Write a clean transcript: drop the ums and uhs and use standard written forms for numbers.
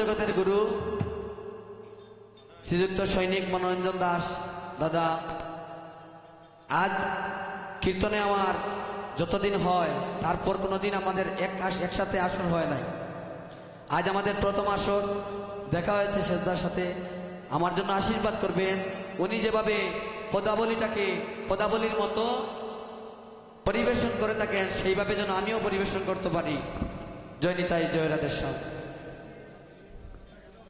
জগতের গুরু শ্রীযুক্ত সৈনিক মনোরঞ্জন দাস দাদা, আজ কীর্তনে আমার যতদিন হয় তারপর কোনোদিন আমাদের একসাথে আসর হয় নাই। আজ আমাদের প্রথম আসর দেখা হয়েছে সেজদার সাথে। আমার জন্য আশীর্বাদ করবেন। উনি যেভাবে পদাবলীটাকে পদাবলীর মতো পরিবেশন করে থাকেন সেইভাবে যেন আমিও পরিবেশন করতে পারি। জয় নিতাই, জয় রাধেশ্যাম।